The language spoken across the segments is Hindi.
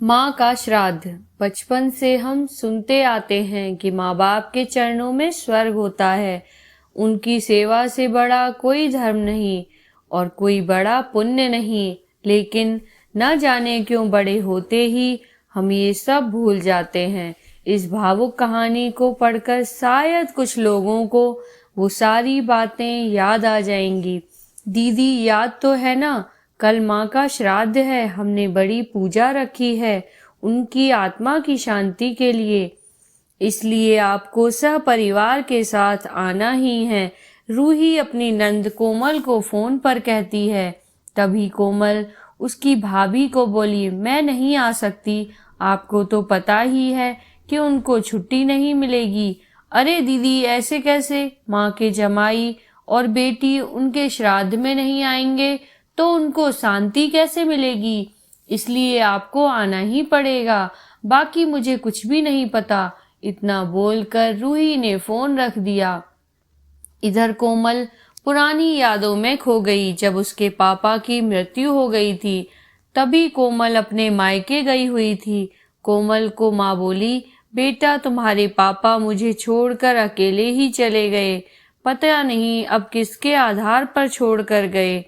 माँ का श्राद्ध। बचपन से हम सुनते आते हैं कि माँ बाप के चरणों में स्वर्ग होता है। उनकी सेवा से बड़ा कोई धर्म नहीं और कोई बड़ा पुण्य नहीं। लेकिन न जाने क्यों बड़े होते ही हम ये सब भूल जाते हैं। इस भावुक कहानी को पढ़कर शायद कुछ लोगों को वो सारी बातें याद आ जाएंगी। दीदी, याद तो है ना? कल माँ का श्राद्ध है, हमने बड़ी पूजा रखी है उनकी आत्मा की शांति के लिए। इसलिए आपको सहपरिवार के साथ आना ही है, रूही अपनी नंद कोमल को फोन पर कहती है। तभी कोमल उसकी भाभी को बोली, मैं नहीं आ सकती, आपको तो पता ही है कि उनको छुट्टी नहीं मिलेगी। अरे दीदी, ऐसे कैसे? माँ के जमाई और बेटी उनके श्राद्ध में नहीं आएंगे तो उनको शांति कैसे मिलेगी? इसलिए आपको आना ही पड़ेगा, बाकी मुझे कुछ भी नहीं पता। इतना बोलकर रूही ने फोन रख दिया। इधर कोमल पुरानी यादों में खो गई। जब उसके पापा की मृत्यु हो गई थी तभी कोमल अपने मायके गई हुई थी। कोमल को माँ बोली, बेटा तुम्हारे पापा मुझे छोड़कर अकेले ही चले गए, पता नहीं अब किसके आधार पर छोड़कर गए।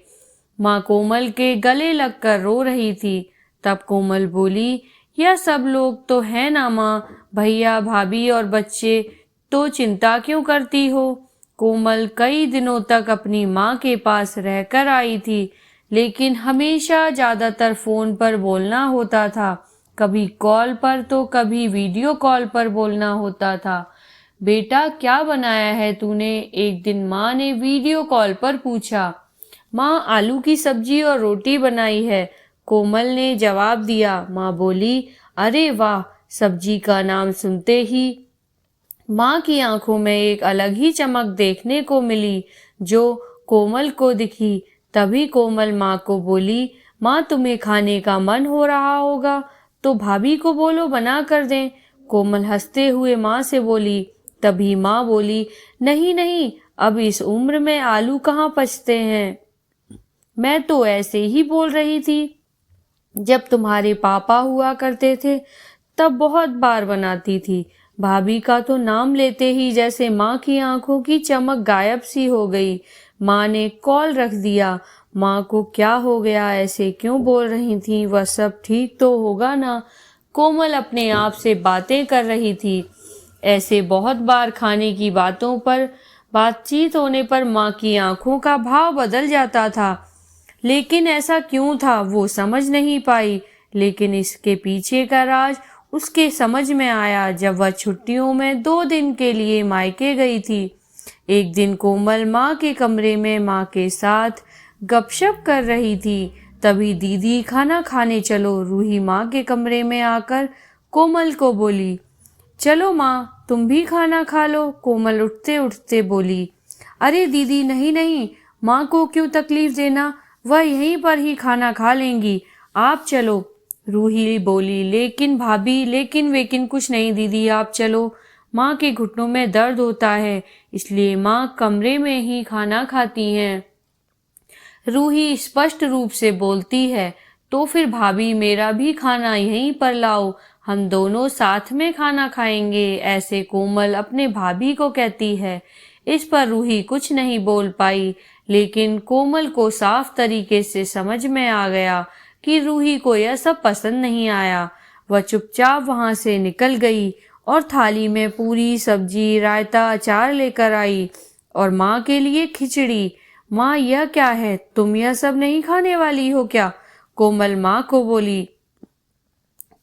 माँ कोमल के गले लगकर रो रही थी। तब कोमल बोली, यह सब लोग तो है ना माँ, भैया भाभी और बच्चे, तो चिंता क्यों करती हो? कोमल कई दिनों तक अपनी माँ के पास रहकर आई थी, लेकिन हमेशा ज्यादातर फोन पर बोलना होता था। कभी कॉल पर तो कभी वीडियो कॉल पर बोलना होता था। बेटा क्या बनाया है तूने? एक दिन माँ ने वीडियो कॉल पर पूछा। माँ आलू की सब्जी और रोटी बनाई है, कोमल ने जवाब दिया। माँ बोली, अरे वाह! सब्जी का नाम सुनते ही माँ की आंखों में एक अलग ही चमक देखने को मिली जो कोमल को दिखी। तभी कोमल माँ को बोली, माँ तुम्हें खाने का मन हो रहा होगा तो भाभी को बोलो बना कर दें। कोमल हंसते हुए माँ से बोली। तभी माँ बोली, नहीं नहीं, अब इस उम्र में आलू कहाँ पचते हैं, मैं तो ऐसे ही बोल रही थी। जब तुम्हारे पापा हुआ करते थे तब बहुत बार बनाती थी। भाभी का तो नाम लेते ही जैसे माँ की आंखों की चमक गायब सी हो गई। माँ ने कॉल रख दिया। माँ को क्या हो गया, ऐसे क्यों बोल रही थी? वह सब ठीक तो होगा ना? कोमल अपने आप से बातें कर रही थी। ऐसे बहुत बार खाने की बातों पर बातचीत होने पर माँ की आंखों का भाव बदल जाता था। लेकिन ऐसा क्यों था वो समझ नहीं पाई। लेकिन इसके पीछे का राज उसके समझ में आया जब वह छुट्टियों में 2 दिन के लिए मायके गई थी। एक दिन कोमल माँ के कमरे में माँ के साथ गपशप कर रही थी। तभी दीदी खाना खाने चलो, रूही माँ के कमरे में आकर कोमल को बोली। चलो माँ, तुम भी खाना खा लो, कोमल उठते उठते बोली। अरे दीदी, नहीं नहीं, माँ को क्यों तकलीफ देना, वह यहीं पर ही खाना खा लेंगी, आप चलो। रूही बोली, लेकिन भाभी, लेकिन वेकिन कुछ नहीं दीदी, आप चलो। माँ के घुटनों में दर्द होता है, इसलिए माँ कमरे में ही खाना खाती हैं। रूही स्पष्ट रूप से बोलती है। तो फिर भाभी, मेरा भी खाना यहीं पर लाओ, हम दोनों साथ में खाना खाएंगे, ऐसे कोमल अपने भाभी को कहती है। इस पर रूही कुछ नहीं बोल पाई, लेकिन कोमल को साफ तरीके से समझ में आ गया कि रूही को यह सब पसंद नहीं आया। वह चुपचाप वहां से निकल गई और थाली में पूरी सब्जी, रायता, अचार लेकर आई और माँ के लिए खिचड़ी। माँ, यह क्या है, तुम यह सब नहीं खाने वाली हो क्या? कोमल माँ को बोली।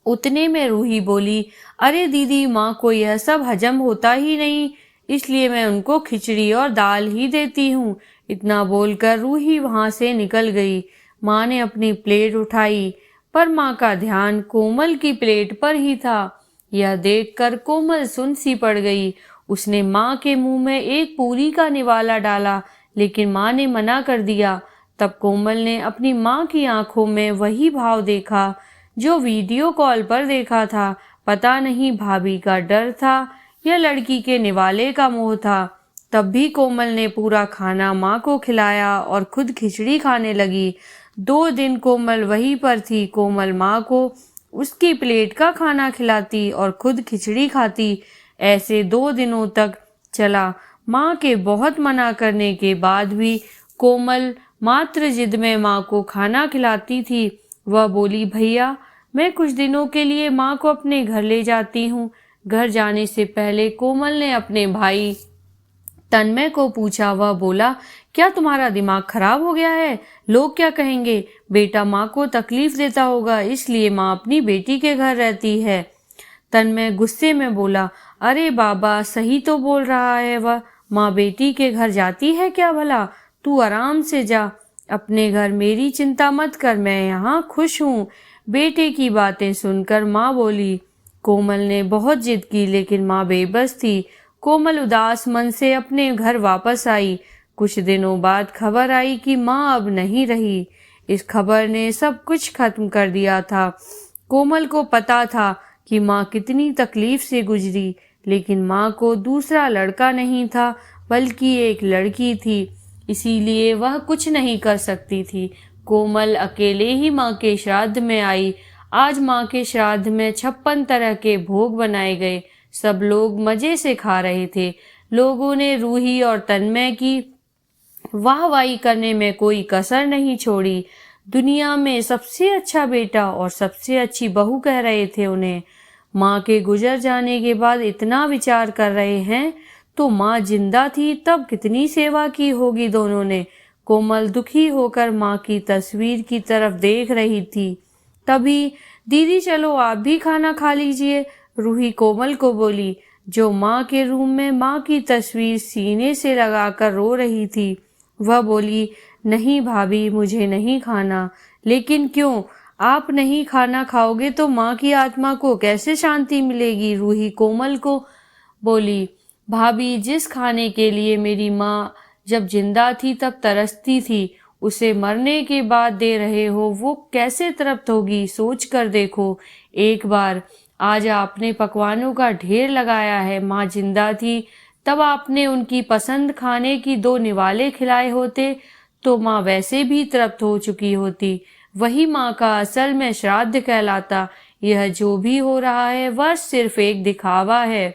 उतने में रूही बोली, अरे दीदी, माँ को यह सब हजम होता ही नहीं, इसलिए मैं उनको खिचड़ी और दाल ही देती हूँ। इतना बोलकर रूही वहां से निकल गई। माँ ने अपनी प्लेट उठाई पर माँ का ध्यान कोमल की प्लेट पर ही था। यह देखकर कोमल सुन सी पड़ गई। उसने माँ के मुंह में एक पूरी का निवाला डाला, लेकिन माँ ने मना कर दिया। तब कोमल ने अपनी माँ की आंखों में वही भाव देखा जो वीडियो कॉल पर देखा था। पता नहीं भाभी का डर था या लड़की के निवाले का मोह था। तब भी कोमल ने पूरा खाना माँ को खिलाया और खुद खिचड़ी खाने लगी। 2 दिन कोमल वहीं पर थी। कोमल माँ को उसकी प्लेट का खाना खिलाती और खुद खिचड़ी खाती। ऐसे 2 दिनों तक चला। माँ के बहुत मना करने के बाद भी कोमल मात्र जिद में माँ को खाना खिलाती थी। वह बोली, भैया मैं कुछ दिनों के लिए माँ को अपने घर ले जाती हूँ। घर जाने से पहले कोमल ने अपने भाई तन्मय को पूछा। वह बोला, क्या तुम्हारा दिमाग खराब हो गया है? लोग क्या कहेंगे? बेटा माँ को तकलीफ देता होगा, इसलिए माँ अपनी बेटी के घर रहती है। तन्मय गुस्से में बोला, अरे बाबा सही तो बोल रहा है वह, माँ बेटी के घर जाती है क्या भला? तू आराम से जा अपने घर, मेरी चिंता मत कर, मैं यहाँ खुश हूँ। बेटे की बातें सुनकर माँ बोली। कोमल ने बहुत जिद की लेकिन माँ बेबस थी। कोमल उदास मन से अपने घर वापस आई। कुछ दिनों बाद खबर आई कि माँ अब नहीं रही। इस खबर ने सब कुछ खत्म कर दिया था। कोमल को पता था कि माँ कितनी तकलीफ से गुजरी, लेकिन माँ को दूसरा लड़का नहीं था बल्कि एक लड़की थी, इसीलिए वह कुछ नहीं कर सकती थी। कोमल अकेले ही माँ के श्राद्ध में आई। आज माँ के श्राद्ध में 56 तरह के भोग बनाए गए। सब लोग मजे से खा रहे थे। लोगों ने रूही और तन्मय की वाहवाही करने में कोई कसर नहीं छोड़ी। दुनिया में सबसे अच्छा बेटा और सबसे अच्छी बहू कह रहे थे उन्हें। माँ के गुजर जाने के बाद इतना विचार कर रहे हैं तो माँ जिंदा थी तब कितनी सेवा की होगी दोनों ने। कोमल दुखी होकर माँ की तस्वीर की तरफ देख रही थी। तभी, दीदी चलो आप भी खाना खा लीजिए, रूही कोमल को बोली, जो माँ के रूम में माँ की तस्वीर सीने से लगाकर रो रही थी। वह बोली, नहीं भाभी मुझे नहीं खाना। लेकिन क्यों? आप नहीं खाना खाओगे तो माँ की आत्मा को कैसे शांति मिलेगी? रूही कोमल को बोली, भाभी जिस खाने के लिए मेरी माँ जब जिंदा थी तब तरसती थी, उसे मरने के बाद दे रहे हो, वो कैसे तृप्त होगी? सोच कर देखो एक बार। आज आपने पकवानों का ढेर लगाया है। माँ जिंदा थी तब आपने उनकी पसंद खाने की 2 निवाले खिलाए होते तो माँ वैसे भी तृप्त हो चुकी होती। वही माँ का असल में श्राद्ध कहलाता। यह जो भी हो रहा है वह सिर्फ एक दिखावा है।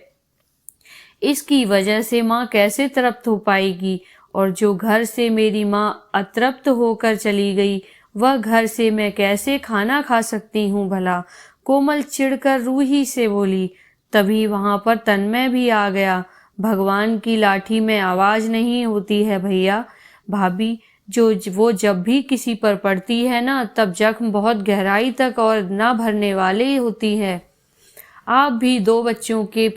इसकी वजह से माँ कैसे तृप्त हो पाएगी? और जो घर से मेरी माँ अतृप्त होकर चली गई, वह घर से मैं कैसे खाना खा सकती हूँ भला? कोमल चिढ़कर रूही से बोली। तभी वहां पर तन्मय भी आ गया। भगवान की लाठी में आवाज नहीं होती है भैया। भाभी वो जब भी किसी पर पड़ती है ना, तब जख्म बहुत गहराई तक और ना भरने वाले होती है। आप भी 2 बच्चों के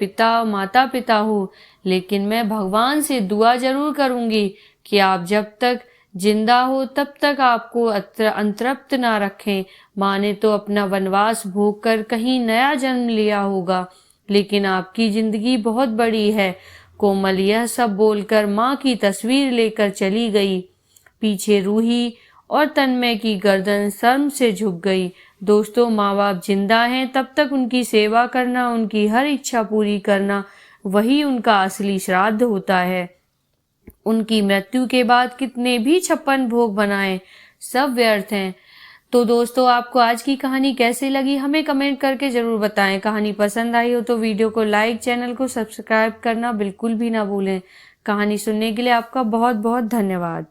माता पिता हो, लेकिन मैं भगवान से दुआ जरूर करूंगी कि आप जब तक जिंदा हो तब तक आपको अंतृप्त ना रखें। माँ ने तो अपना वनवास भोग कर कहीं नया जन्म लिया होगा, लेकिन आपकी जिंदगी बहुत बड़ी है। कोमल यह सब बोलकर माँ की तस्वीर लेकर चली गई। पीछे रूही और तन्मय की गर्दन शर्म से झुक गई। दोस्तों, माँ बाप जिंदा हैं तब तक उनकी सेवा करना, उनकी हर इच्छा पूरी करना, वही उनका असली श्राद्ध होता है। उनकी मृत्यु के बाद कितने भी 56 भोग बनाए, सब व्यर्थ हैं। तो दोस्तों, आपको आज की कहानी कैसी लगी हमें कमेंट करके जरूर बताएं। कहानी पसंद आई हो तो वीडियो को लाइक, चैनल को सब्सक्राइब करना बिल्कुल भी ना भूलें। कहानी सुनने के लिए आपका बहुत बहुत धन्यवाद।